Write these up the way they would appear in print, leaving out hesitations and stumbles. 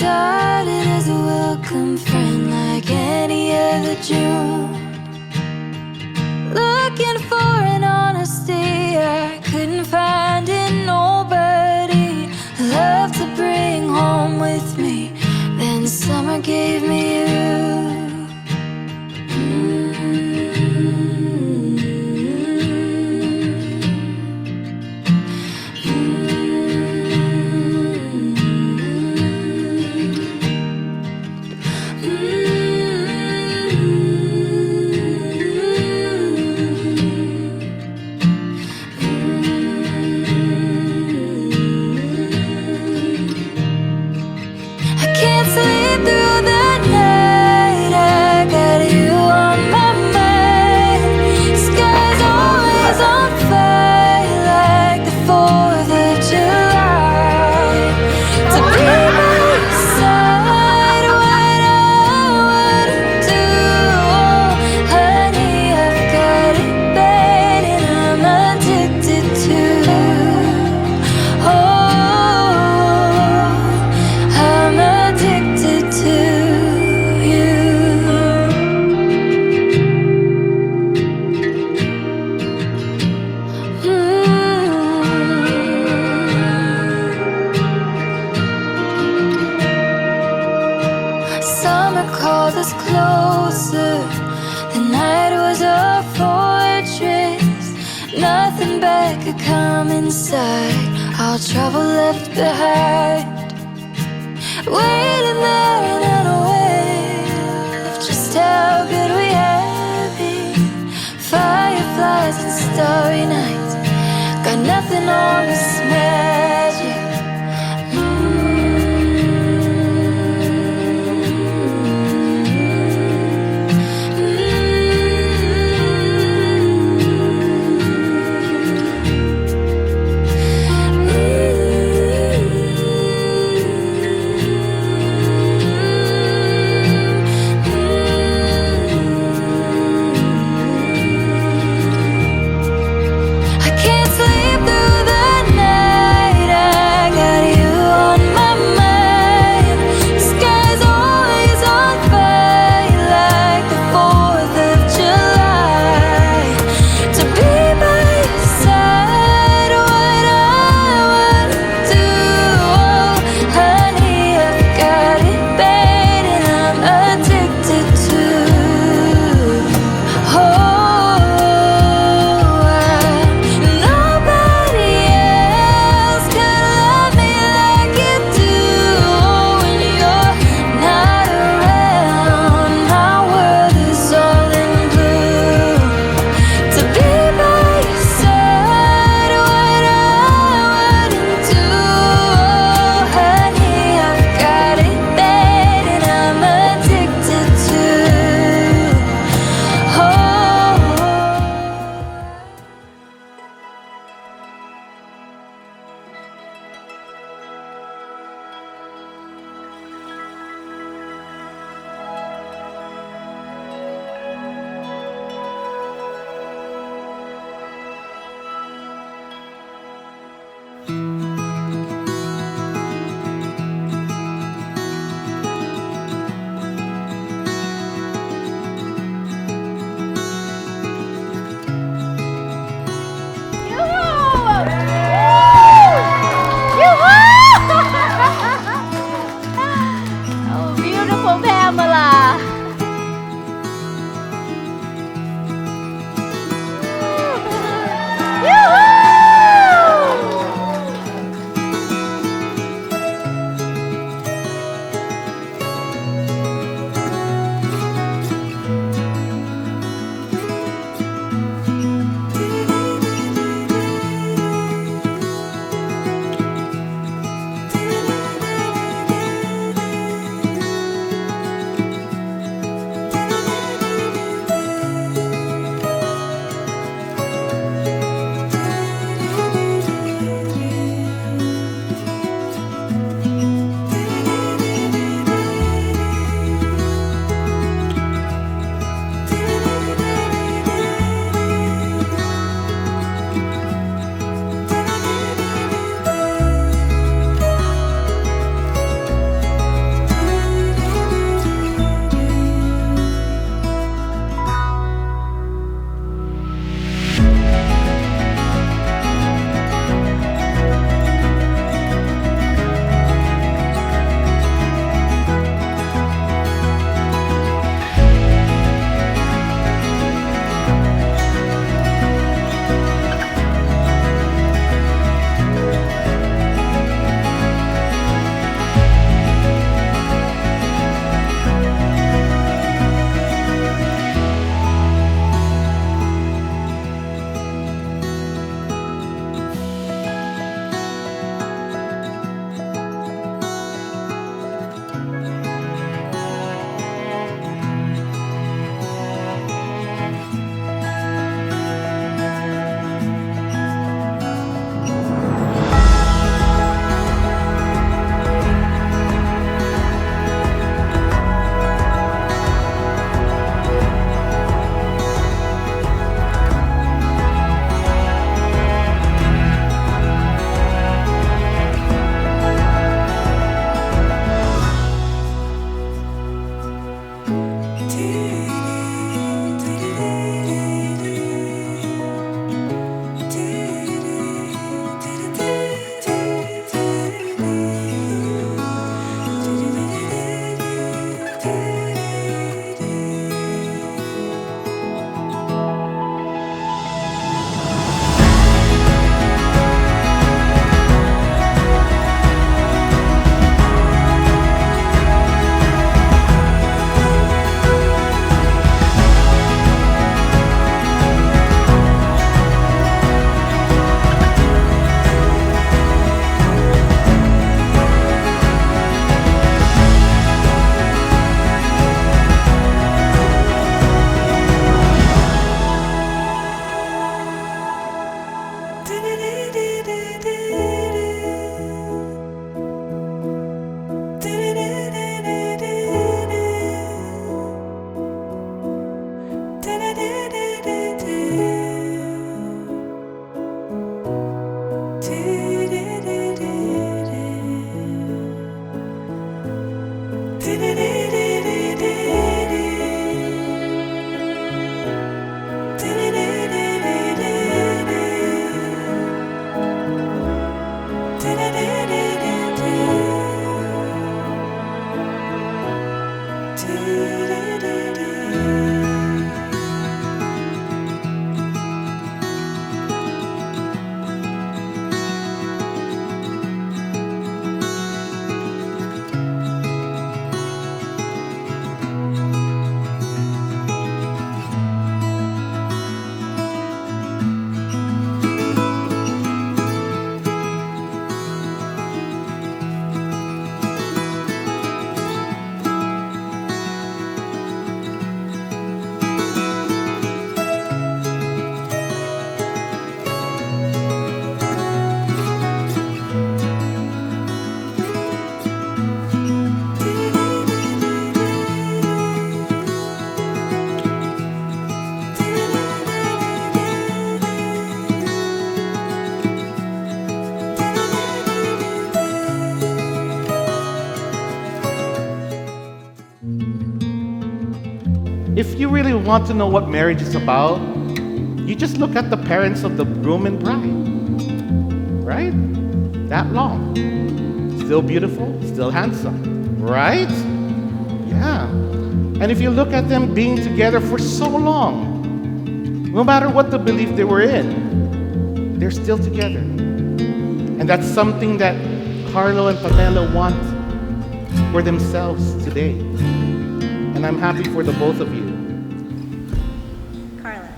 started as a welcome friend like any other June. Looking for an honesty I couldn't find in nobody. Love to bring home with me, then summer gave me you. Called us closer. The night was a fortress. Nothing bad could come inside. All trouble left behind. Waiting there and unaware of just how good we had been. Fireflies and starry nights got nothing on this magic. Oh, beautiful Pamela. if you really want to know what marriage is about, you just look at the parents of the groom and bride, right? That long. Still beautiful, still handsome, right? Yeah. And if you look at them being together for so long, no matter what the belief they were in, they're still together. And that's something that Karlo and Pamela want for themselves today. And I'm happy for the both of you. Karlo,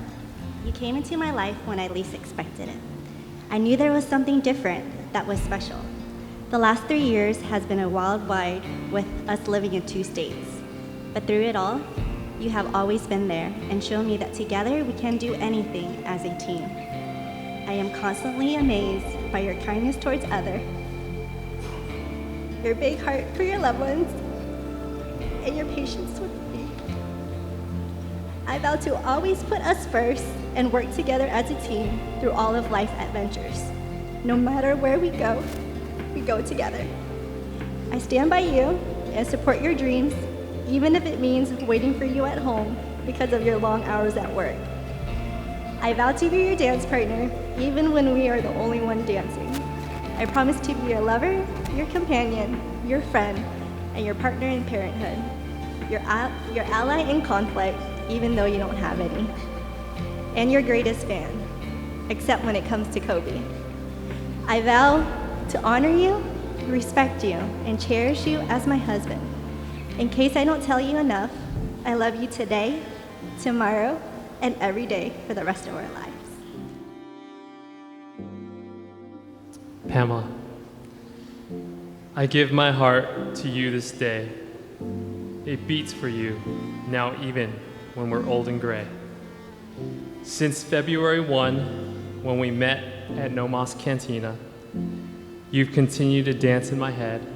you came into my life when I least expected it. I knew there was something different that was special. The last 3 years has been a wild ride with us living in 2 states. But through it all, you have always been there and shown me that together we can do anything as a team. I am constantly amazed by your kindness towards others, your big heart for your loved ones, and your patience with me. I vow to always put us first and work together as a team through all of life's adventures. No matter where we go together. I stand by you and support your dreams, even if it means waiting for you at home because of your long hours at work. I vow to be your dance partner, even when we are the only one dancing. I promise to be your lover, your companion, your friend, and your partner in parenthood. Your ally in conflict, even though you don't have any. And your greatest fan, except when it comes to Kobe. I vow to honor you, respect you, and cherish you as my husband. In case I don't tell you enough, I love you today, tomorrow, and every day for the rest of our lives. Pamela, I give my heart to you this day. It beats for you, now even when we're old and gray. Since February 1, when we met at No Mas Cantina, you've continued to dance in my head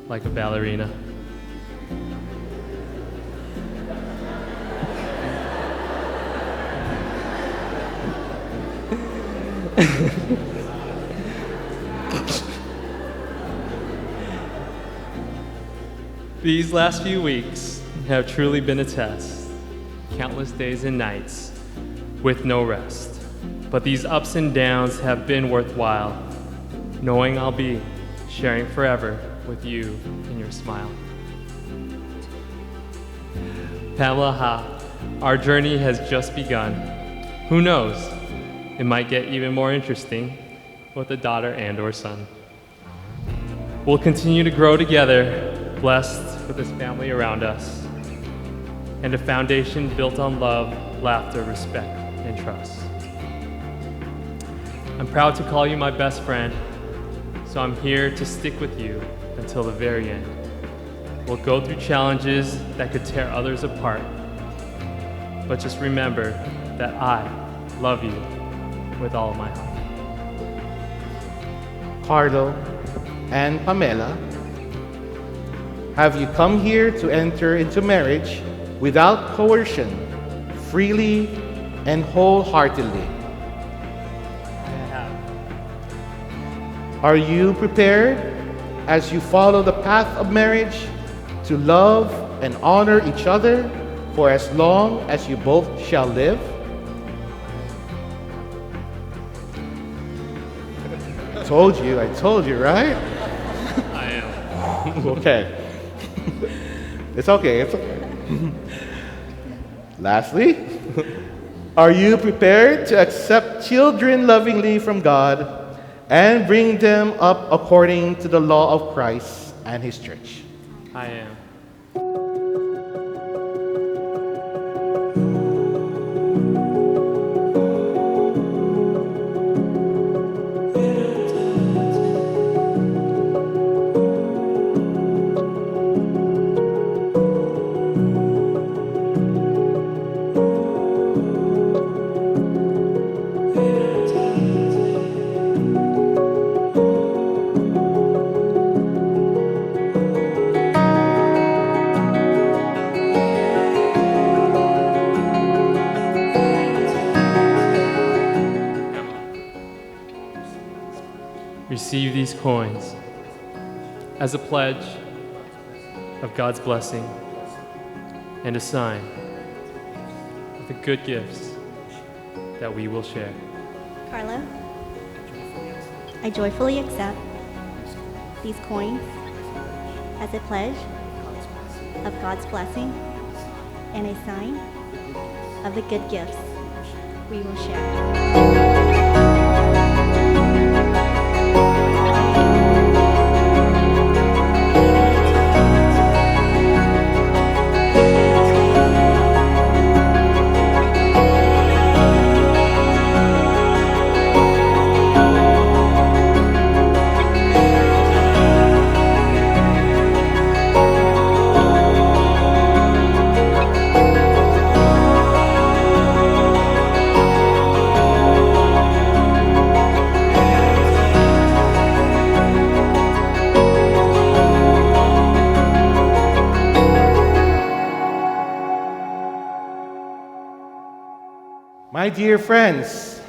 like a ballerina. These last few weeks have truly been a test. Countless days and nights with no rest. But these ups and downs have been worthwhile, knowing I'll be sharing forever with you in your smile. Pamela, our journey has just begun. Who knows? It might get even more interesting with a daughter and or son. We'll continue to grow together, blessed with this family around us, and a foundation built on love, laughter, respect, and trust. I'm proud to call you my best friend, so I'm here to stick with you until the very end. We'll go through challenges that could tear others apart, but just remember that I love you with all of my heart. Karlo and Pamela, have you come here to enter into marriage without coercion, freely and wholeheartedly? I have. Are you prepared, as you follow the path of marriage, to love and honor each other for as long as you both shall live? I told you, right? I am. Okay. It's okay. Lastly, are you prepared to accept children lovingly from God and bring them up according to the law of Christ and His church? I am. Receive these coins as a pledge of God's blessing and a sign the good gifts that we will share. Karlo, I joyfully accept these coins as a pledge of God's blessing and a sign of the good gifts we will share. My dear friends,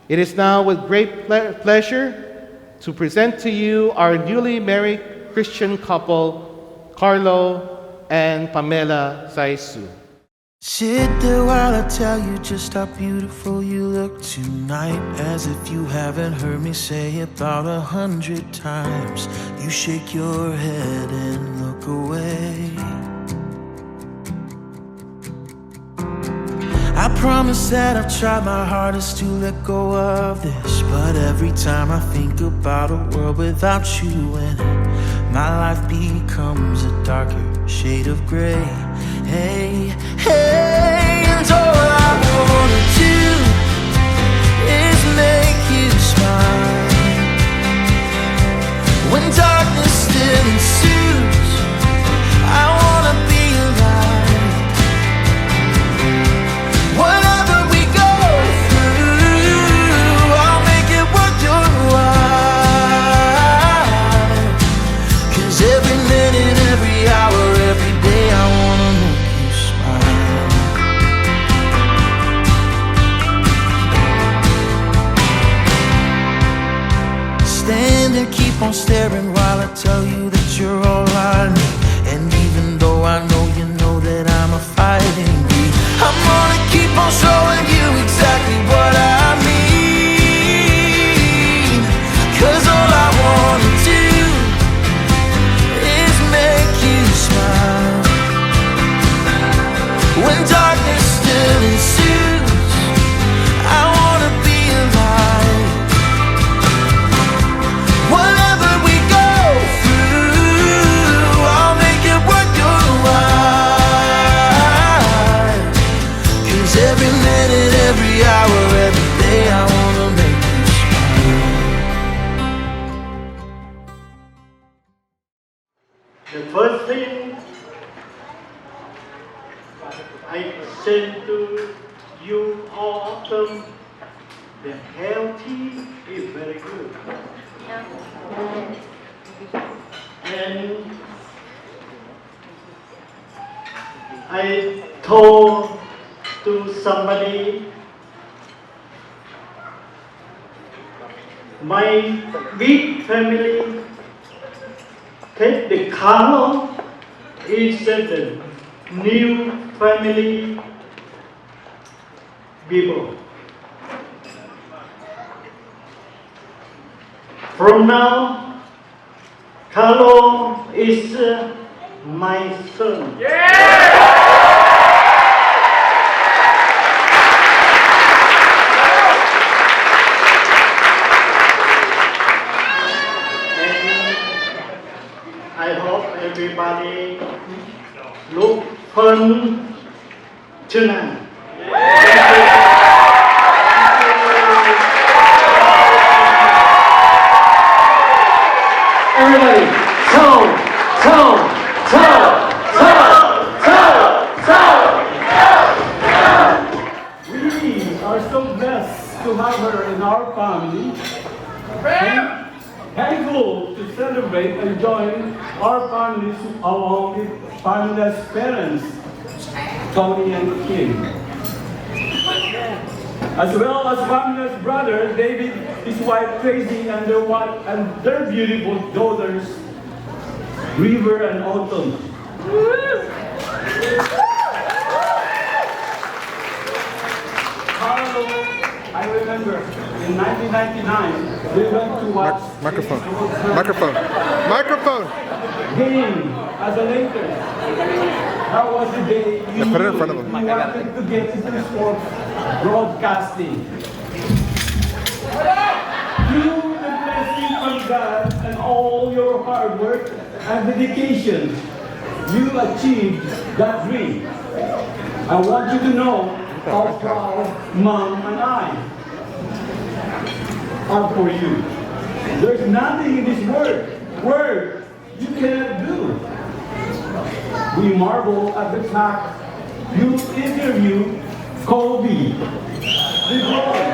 it is now with great pleasure to present to you our newly married Christian couple, Karlo and Pamela Saisu. Sit there while I tell you just how beautiful you look tonight. As if you haven't heard me say about 100 times. You shake your head and look away. I promise that I've tried my hardest to let go of this, but every time I think about a world without you in it, my life becomes a darker shade of gray. Hey, hey, and all I wanna do is make you smile. When darkness still ensues, I wanna be alive. Whatever we go through, I'll make it worth your while. 'Cause every minute, every hour, every day, I wanna make you smile. Stand and keep on staring while I tell you that you're all I need. And even though I know you know that I'm a fighting breed, I'm gonna keep on showing you exactly what I mean. 'Cause all I wanna do is make you smile. When darkness still ensues, I wanna be alive. Whatever we go through, I'll make it worth your while. 'Cause every minute, every hour, every day, I wanna make you smile. The first thing I send to you all of them, the healthy is very good. And I told to somebody, my big family, take the Karlo is the new family people. From now, Karlo is my son. I hope everybody look fun tonight. Everybody, We are so blessed to have her in our family. Thankful to celebrate and join our families along with Pamela's parents, Tony and Kim. As well as Pamela's brother, David, his wife Tracy, and their beautiful daughters, River and Autumn. Also, I remember in 1999, we went to watch Microphone. game as a Lakers. That was the day you Put it in front of him. wanted to get into sports broadcasting. Through the blessing from God and all your hard work and dedication, you achieved that dream. I want you to know how proud Mom and I are for you. There's nothing in this word you cannot do. We marvel at the fact you interview Kobe, LeBron,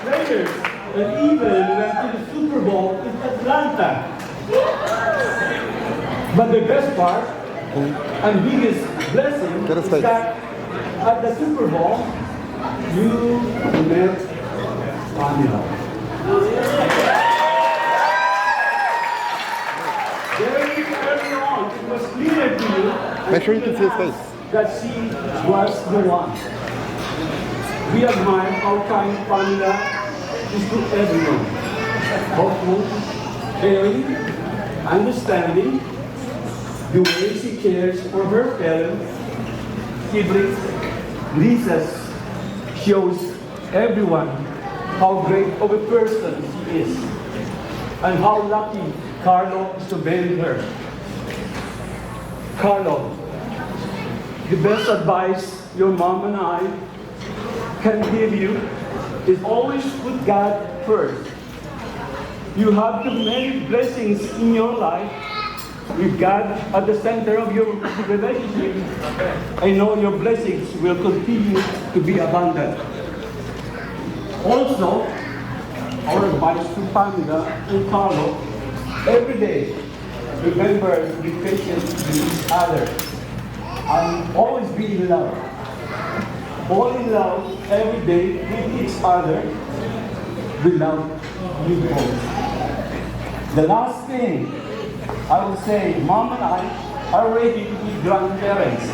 players, and even went to the Super Bowl in Atlanta. But the best part and biggest blessing is that at the Super Bowl, you met Pamela. Very early on, it was clear to you Make sure you can see his face. that she was the one. We admire how kind Pamela is to everyone. Hopeful, caring, understanding, the way she cares for her parents, siblings, nieces, shows everyone how great of a person she is and how lucky Karlo is to marry her. Karlo, the best advice your mom and I can give you is always put God first. You have the many blessings in your life with God at the center of your relationship. I know your blessings will continue to be abundant. Also, our advice to Pamela and Karlo, every day, remember to be patient with each other and always be in love. Fall in love every day with each other. We love you both. The last thing I will say, Mom and I are ready to be grandparents.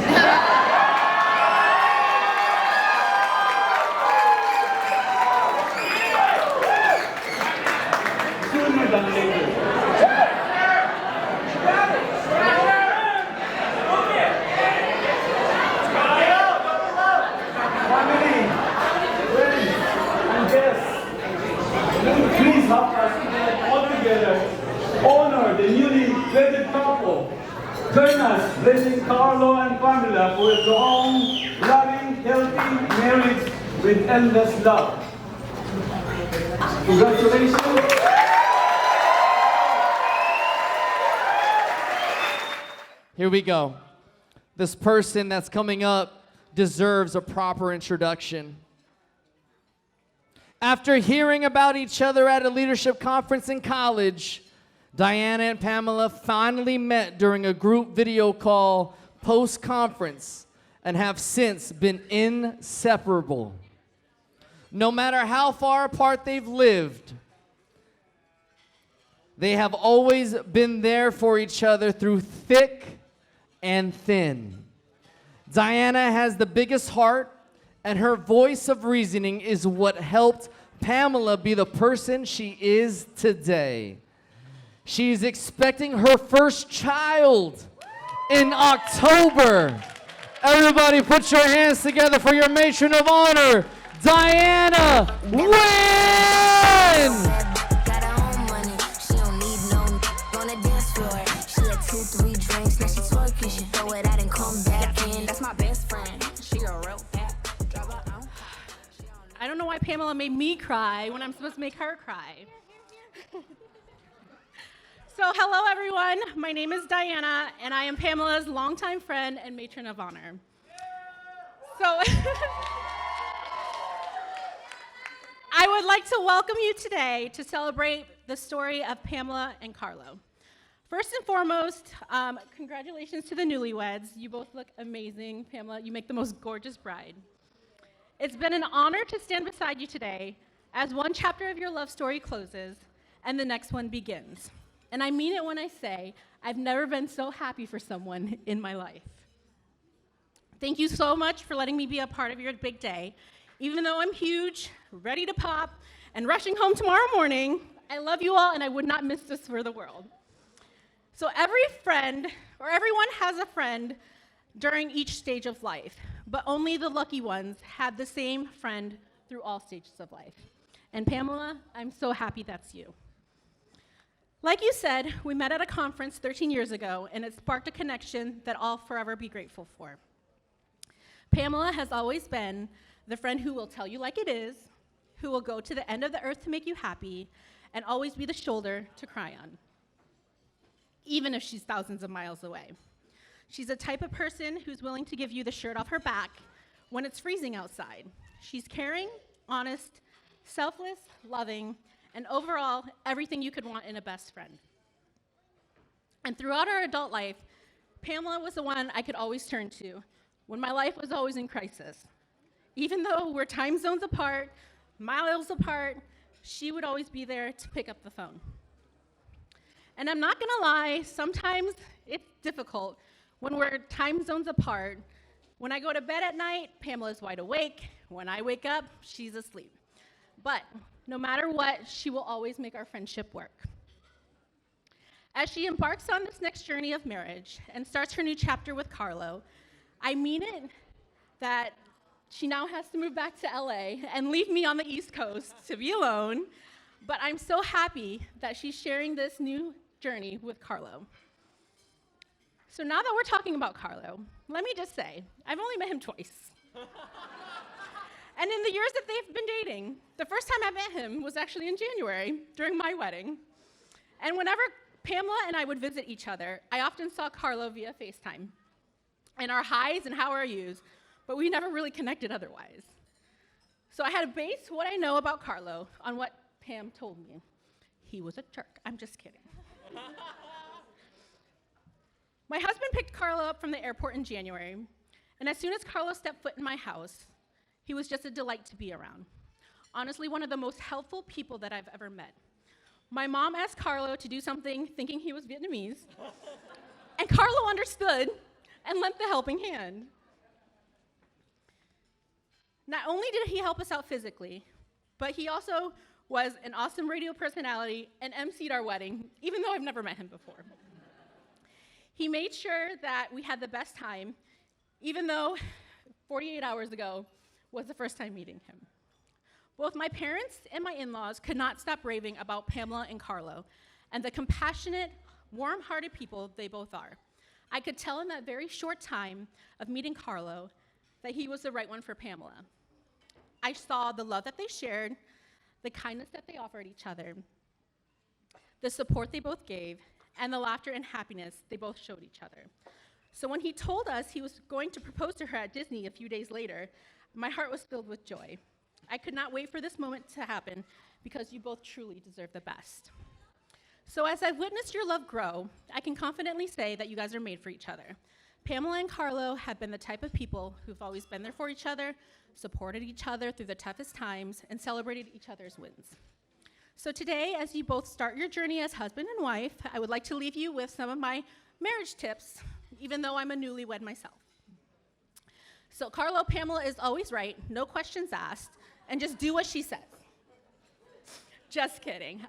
Sooner than later. Family, friends, and guests, please help us all together honor the newly wedded couple. Join us blessing Karlo and Pamela for a long, loving, healthy marriage with endless love. Congratulations. Here we go. This person that's coming up deserves a proper introduction. After hearing about each other at a leadership conference in college, Diana and Pamela finally met during a group video call post-conference and have since been inseparable. No matter how far apart they've lived, they have always been there for each other through thick and thin. Diana has the biggest heart, and her voice of reasoning is what helped Pamela be the person she is today. She's expecting her first child in October. Everybody put your hands together for your matron of honor, Diana Wynn! Got her own money, she don't need no on the dance floor. She had 2-3 drinks, now she twerking. She throw it out and come back in. That's my best friend. She a real cat. I don't know why Pamela made me cry when I'm supposed to make her cry. So hello everyone, my name is Diana and I am Pamela's longtime friend and matron of honor. So I would like to welcome you today to celebrate the story of Pamela and Karlo. First and foremost, congratulations to the newlyweds. You both look amazing. Pamela, you make the most gorgeous bride. It's been an honor to stand beside you today as one chapter of your love story closes and the next one begins. And I mean it when I say I've never been so happy for someone in my life. Thank you so much for letting me be a part of your big day. Even though I'm huge, ready to pop, and rushing home tomorrow morning, I love you all and I would not miss this for the world. So every friend, or everyone has a friend during each stage of life, but only the lucky ones have the same friend through all stages of life. And Pamela, I'm so happy that's you. Like you said, we met at a conference 13 years ago, and it sparked a connection that I'll forever be grateful for. Pamela has always been the friend who will tell you like it is, who will go to the end of the earth to make you happy, and always be the shoulder to cry on, even if she's thousands of miles away. She's the type of person who's willing to give you the shirt off her back when it's freezing outside. She's caring, honest, selfless, loving, and overall, everything you could want in a best friend. And throughout our adult life, Pamela was the one I could always turn to when my life was always in crisis. Even though we're time zones apart, miles apart, she would always be there to pick up the phone. And I'm not gonna lie, sometimes it's difficult when we're time zones apart. When I go to bed at night, Pamela's wide awake. When I wake up, she's asleep. But no matter what, she will always make our friendship work. As she embarks on this next journey of marriage and starts her new chapter with Karlo, I mean it that she now has to move back to LA and leave me on the East Coast to be alone, but I'm so happy that she's sharing this new journey with Karlo. So now that we're talking about Karlo, let me just say, I've only met him twice. And in the years that they've been dating, the first time I met him was actually in January during my wedding. And whenever Pamela and I would visit each other, I often saw Karlo via FaceTime. And our highs and how are yous, but we never really connected otherwise. So I had to base what I know about Karlo on what Pam told me. He was a jerk. I'm just kidding. My husband picked Karlo up from the airport in January, and as soon as Karlo stepped foot in my house, he was just a delight to be around. Honestly, one of the most helpful people that I've ever met. My mom asked Karlo to do something thinking he was Vietnamese, and Karlo understood and lent the helping hand. Not only did he help us out physically, but he also was an awesome radio personality and emceed our wedding, even though I've never met him before. He made sure that we had the best time, even though 48 hours ago was the first time meeting him. Both my parents and my in-laws could not stop raving about Pamela and Karlo and the compassionate, warm-hearted people they both are. I could tell in that very short time of meeting Karlo that he was the right one for Pamela. I saw the love that they shared, the kindness that they offered each other, the support they both gave, and the laughter and happiness they both showed each other. So when he told us he was going to propose to her at Disney a few days later, my heart was filled with joy. I could not wait for this moment to happen because you both truly deserve the best. So as I've witnessed your love grow, I can confidently say that you guys are made for each other. Pamela and Karlo have been the type of people who've always been there for each other, supported each other through the toughest times, and celebrated each other's wins. So today, as you both start your journey as husband and wife, I would like to leave you with some of my marriage tips, even though I'm a newlywed myself. So Karlo, Pamela is always right, no questions asked, and just do what she says. Just kidding.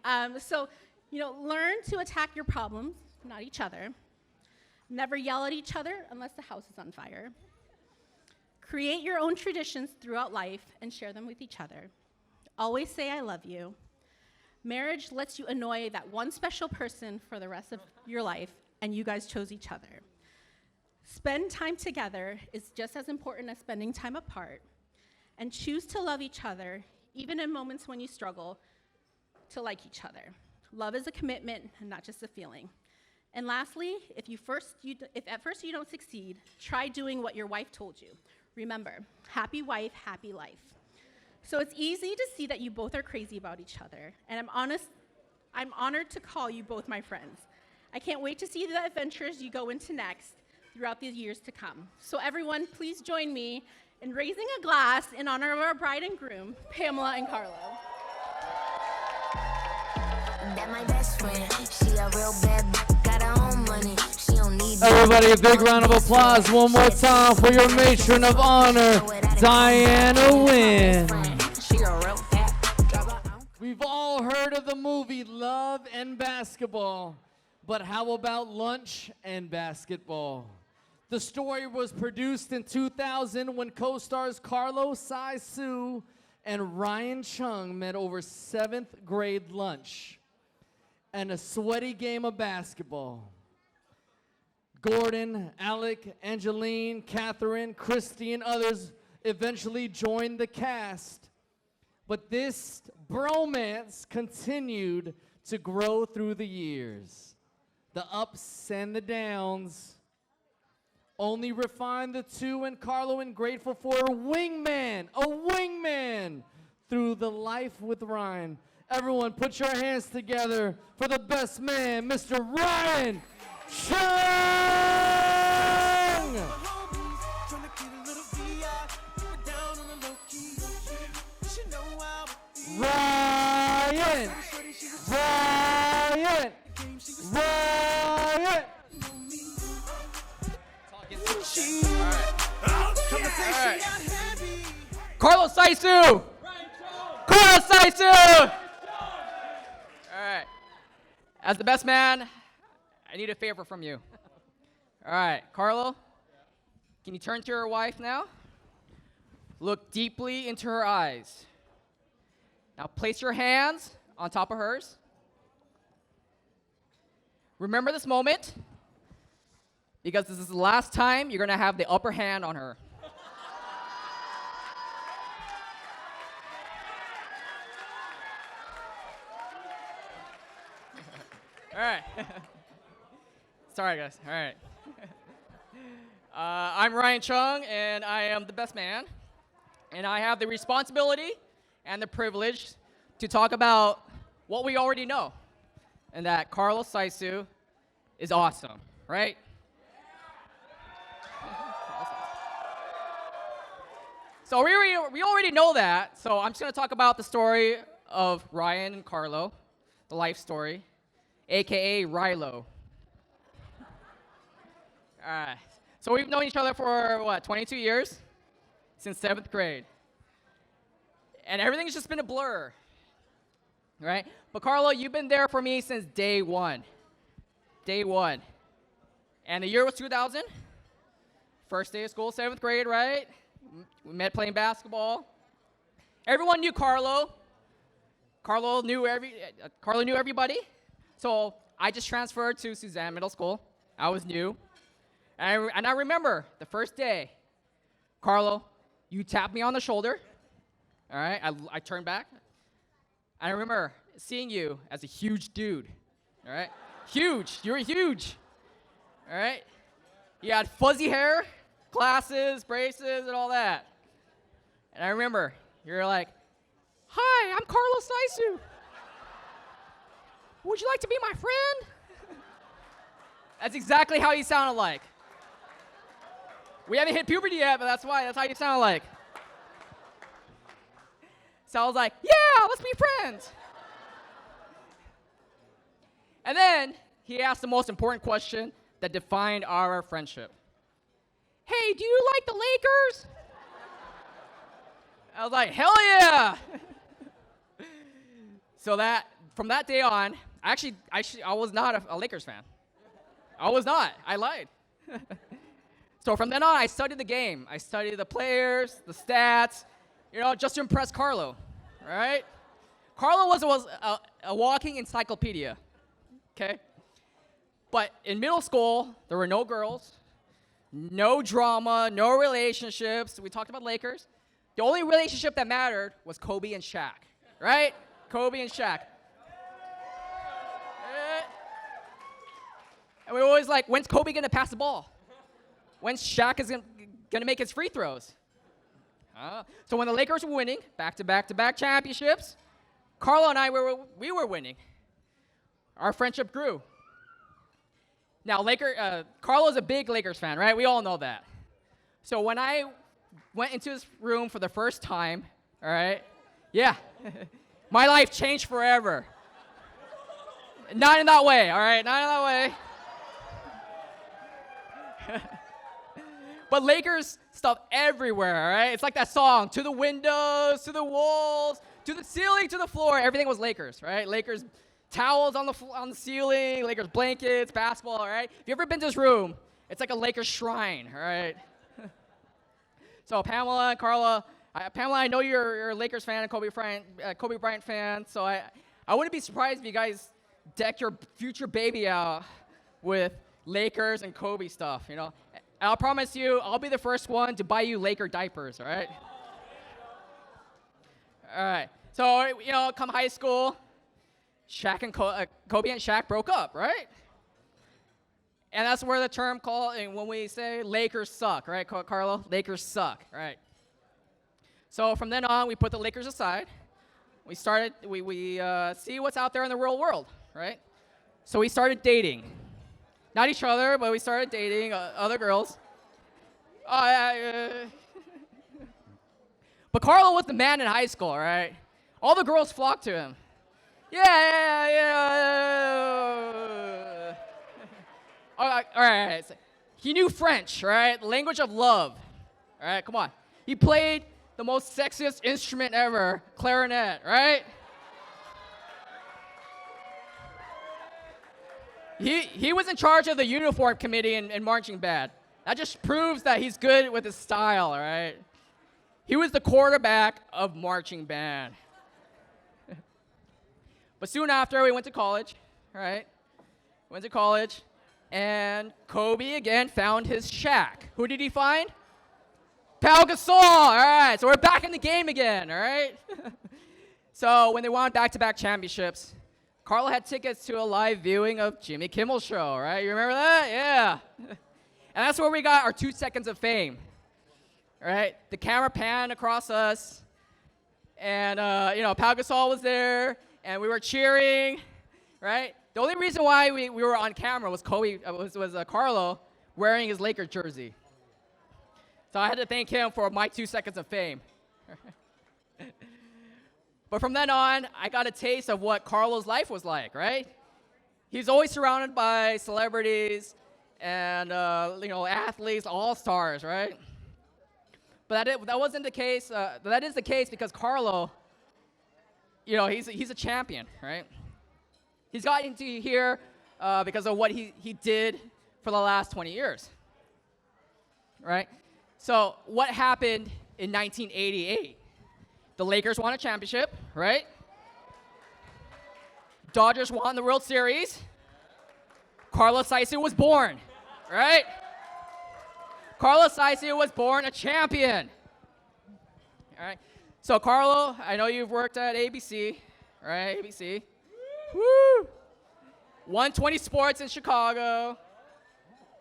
Learn to attack your problems, not each other. Never yell at each other unless the house is on fire. Create your own traditions throughout life and share them with each other. Always say I love you. Marriage lets you annoy that one special person for the rest of your life, and you guys chose each other. Spend time together is just as important as spending time apart, and choose to love each other, even in moments when you struggle, to like each other. Love is a commitment, and not just a feeling. And lastly, if at first you don't succeed, try doing what your wife told you. Remember, happy wife, happy life. So it's easy to see that you both are crazy about each other, and I'm honored to call you both my friends. I can't wait to see the adventures you go into next throughout the years to come. So everyone, please join me in raising a glass in honor of our bride and groom, Pamela and Karlo. That my best friend, she a real bad, got her own money, she don't need Everybody, a big round of applause one more time for your matron of honor, Diana Wynn. We've all heard of the movie Love and Basketball, but how about Lunch and Basketball? The story was produced in 2000 when co-stars Karlo Saisu and Ryan Chung met over 7th grade lunch and a sweaty game of basketball. Gordon, Alec, Angeline, Catherine, Christy, and others eventually joined the cast. But this bromance continued to grow through the years. The ups and the downs only refined the two, and Karlo and grateful for a wingman through the life with Ryan. Everyone put your hands together for the best man, Mr. Ryan Chung! Ryan! Ryan! Ryan! Karlo Saisu! Karlo Saisu! All right. As the best man, I need a favor from you. All right, Karlo, can you turn to your wife now? Look deeply into her eyes. Now place your hands on top of hers. Remember this moment, because this is the last time you're gonna have the upper hand on her. All right. Sorry, guys. All right. I'm Ryan Chung, and I am the best man. And I have the responsibility and the privilege to talk about what we already know, and that Karlo Saisu is awesome, right? So we already know that, so I'm just going to talk about the story of Ryan and Karlo, the life story, a.k.a. Rilo. All right. So we've known each other for, 22 years? Since 7th grade. And everything's just been a blur, right? But Karlo, you've been there for me since day one. Day one. And the year was 2000. First day of school, 7th grade, right? We met playing basketball. Everyone knew Karlo. Karlo knew everybody. So I just transferred to Suzanne Middle School. I was new. And I remember the first day, Karlo, you tapped me on the shoulder. All right, I turned back. I remember seeing you as a huge dude. All right, huge. You were huge. All right, you had fuzzy hair, glasses, braces, and all that. And I remember you're like, "Hi, I'm Karlo Saisu. Would you like to be my friend?" That's exactly how you sounded like. We haven't hit puberty yet, but that's how you sound like. So I was like, yeah, let's be friends. And then he asked the most important question that defined our friendship. Hey, do you like the Lakers? I was like, hell yeah. So from that day on, actually, I was not a Lakers fan. I was not. I lied. So from then on, I studied the game. I studied the players, the stats, just to impress Karlo, right? Karlo was a walking encyclopedia, okay? But in middle school, there were no girls, no drama, no relationships. We talked about Lakers. The only relationship that mattered was Kobe and Shaq, right? Kobe and Shaq. And we were always like, when's Kobe going to pass the ball? When's Shaq is going to make his free throws? So when the Lakers were winning back-to-back championships, Karlo and I we were winning. Our friendship grew. Now, Karlo's a big Lakers fan, right? We all know that. So when I went into his room for the first time, all right, yeah, my life changed forever. Not in that way, all right? Not in that way. But Lakers stuff everywhere, right? It's like that song, to the windows, to the walls, to the ceiling, to the floor. Everything was Lakers, right? Lakers towels on the ceiling, Lakers blankets, basketball, right? If you ever been to this room, it's like a Lakers shrine, right? So Pamela and Karlo, Pamela, I know you're a Lakers fan and Kobe Bryant fan, so I wouldn't be surprised if you guys deck your future baby out with Lakers and Kobe stuff, you know? I'll promise you, I'll be the first one to buy you Laker diapers, all right? All right. So, you know, come high school, Shaq and Kobe and Shaq broke up, right? And that's where the term called, and when we say Lakers suck, right, Karlo? Lakers suck, right? So from then on, we put the Lakers aside. We started, we see what's out there in the real world, right? So we started dating. Not each other, but we started dating other girls. But Karlo was the man in high school, right? All the girls flocked to him. Yeah. All right. He knew French, right? Language of love. All right, come on. He played the most sexiest instrument ever, clarinet, right? He was in charge of the uniform committee in marching band. That just proves that he's good with his style, all right? He was the quarterback of marching band. But soon after, we went to college, right? Went to college, and Kobe again found his Shaq. Who did he find? Pau Gasol, all right. So we're back in the game again, all right? So when they won back-to-back championships, Karlo had tickets to a live viewing of Jimmy Kimmel's show, right? You remember that? Yeah. And that's where we got our 2 seconds of fame, right? The camera panned across us, and you know, Pau Gasol was there, and we were cheering, right? The only reason why we were on camera was Karlo wearing his Lakers jersey. So I had to thank him for my 2 seconds of fame. But from then on, I got a taste of what Karlo's life was like, right? He's always surrounded by celebrities and you know, athletes, all-stars, right? But that wasn't the case. That is the case because Karlo, you know, he's a champion, right? He's gotten to here because of what he did for the last 20 years, right? So what happened in 1988? The Lakers won a championship, right? Dodgers won the World Series. Carlos Saisi was born, right? Carlos Saisi was born a champion. All right. So Karlo, I know you've worked at ABC, right? ABC. Woo! 120 Sports in Chicago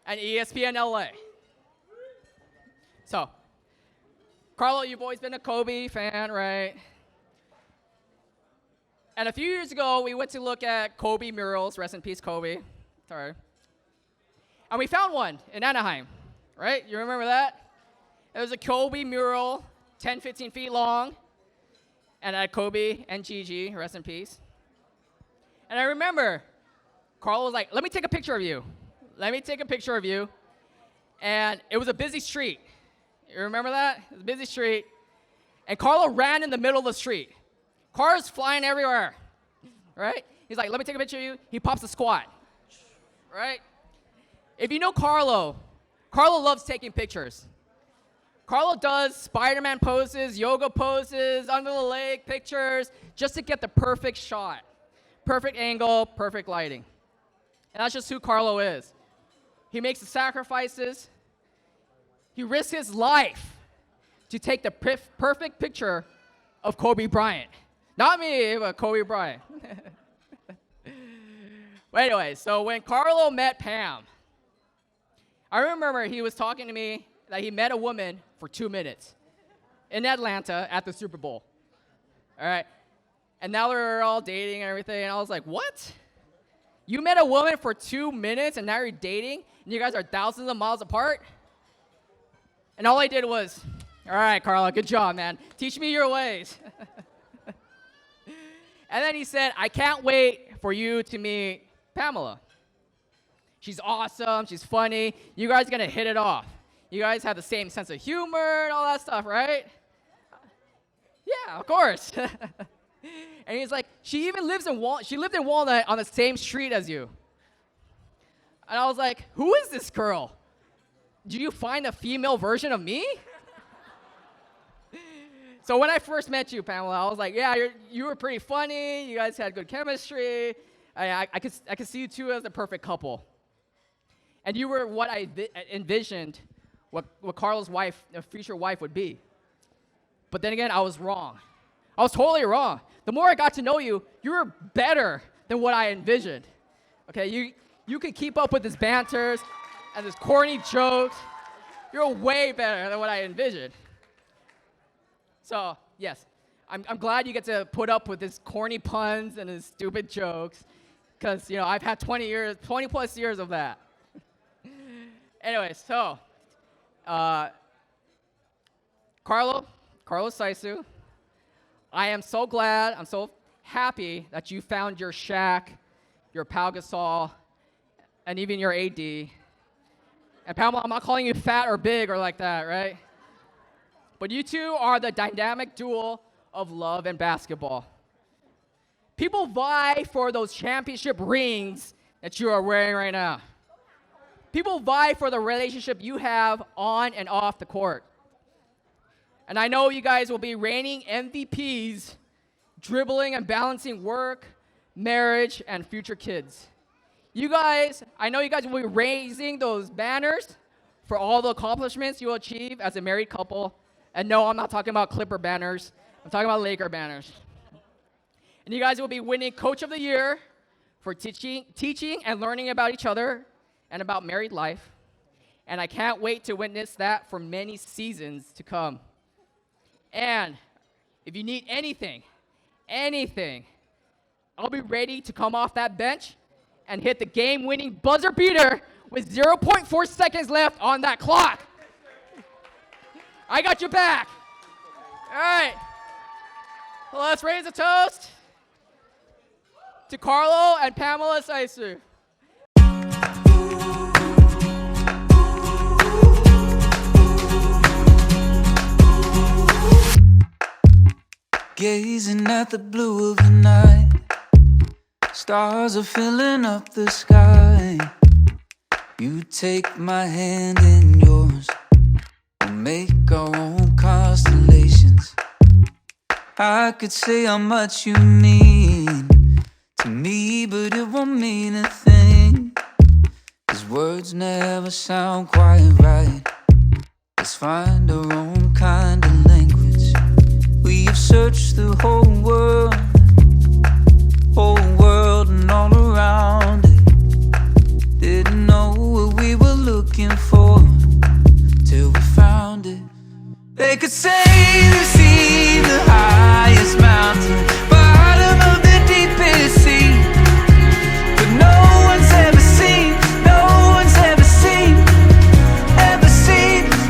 and ESPN LA. So, Karlo, you've always been a Kobe fan, right? And a few years ago, we went to look at Kobe murals. Rest in peace, Kobe. Sorry. And we found one in Anaheim, right? You remember that? It was a Kobe mural, 10, 15 feet long. And I had Kobe and Gigi, rest in peace. And I remember, Karlo was like, let me take a picture of you. Let me take a picture of you. And it was a busy street. You remember that? It was a busy street. And Karlo ran in the middle of the street. Cars flying everywhere, right? He's like, let me take a picture of you. He pops a squat, right? If you know Karlo, Karlo loves taking pictures. Karlo does Spider-Man poses, yoga poses, under the leg pictures, just to get the perfect shot. Perfect angle, perfect lighting. And that's just who Karlo is. He makes the sacrifices. He risks his life to take the perfect picture of Kobe Bryant. Not me, but Kobe Bryant. But anyway, so when Karlo met Pam, I remember he was talking to me that he met a woman for 2 minutes in Atlanta at the Super Bowl. All right. And now they're all dating and everything. And I was like, what? You met a woman for 2 minutes and now you're dating? And you guys are thousands of miles apart? And all I did was, all right, Karlo, good job, man. Teach me your ways. And then he said, I can't wait for you to meet Pamela. She's awesome. She's funny. You guys are going to hit it off. You guys have the same sense of humor and all that stuff, right? Yeah, of course. And he's like, she even lives in she lived in Walnut on the same street as you. And I was like, who is this girl? Do you find a female version of me? So when I first met you, Pamela, I was like, yeah, you were pretty funny. You guys had good chemistry. I could see you two as the perfect couple. And you were what I envisioned what Karlo's wife, future wife, would be. But then again, I was wrong. I was totally wrong. The more I got to know you, you were better than what I envisioned. Okay, you could keep up with this banters and this corny jokes. You're way better than what I envisioned. So, yes, I'm glad you get to put up with his corny puns and his stupid jokes, because, I've had 20 plus years of that. Anyway, so, Karlo Saisu, I am so glad, I'm so happy that you found your Shaq, your Pau Gasol, and even your AD. And Pamela, I'm not calling you fat or big or like that, right? But you two are the dynamic duo of love and basketball. People vie for those championship rings that you are wearing right now. People vie for the relationship you have on and off the court. And I know you guys will be reigning MVPs, dribbling and balancing work, marriage, and future kids. I know you guys will be raising those banners for all the accomplishments you will achieve as a married couple. And no, I'm not talking about Clipper banners. I'm talking about Laker banners. And you guys will be winning Coach of the Year for teaching and learning about each other and about married life. And I can't wait to witness that for many seasons to come. And if you need anything, I'll be ready to come off that bench and hit the game-winning buzzer beater with 0.4 seconds left on that clock. I got your back. All right. Well, let's raise a toast to Karlo and Pamela Saisu. Gazing at the blue of the night, stars are filling up the sky. You take my hand in yours, we'll make our own constellations. I could say how much you mean to me, but it won't mean a thing, 'cause words never sound quite right. Let's find our own kind of language. We've searched the whole world and all around it. Didn't know what we were looking for till we found it. They could say they've seen the highest mountain, bottom of the deepest sea, but no one's ever seen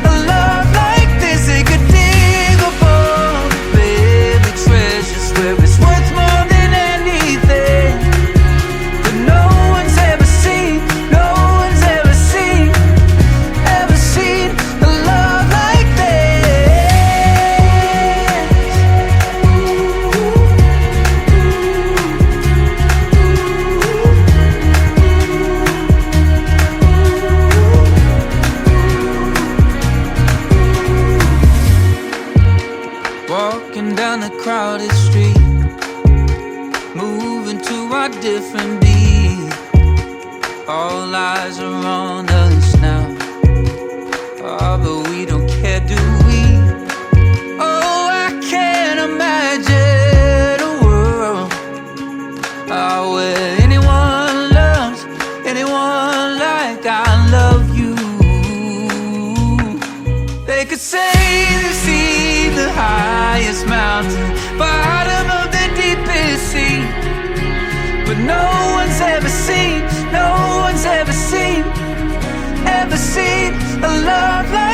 a love like this. They could dig up all the baby treasures where it's worth more than anything, but no one's ever seen a love like this. Walking down the crowded street, moving to our different beat. All eyes are on us now. Oh, but we don't care, do we? Oh, I can't imagine a world where anyone loves anyone like I love you. They could say they've seen the highest mountain, bottom of the deepest sea, but no one's ever seen a love like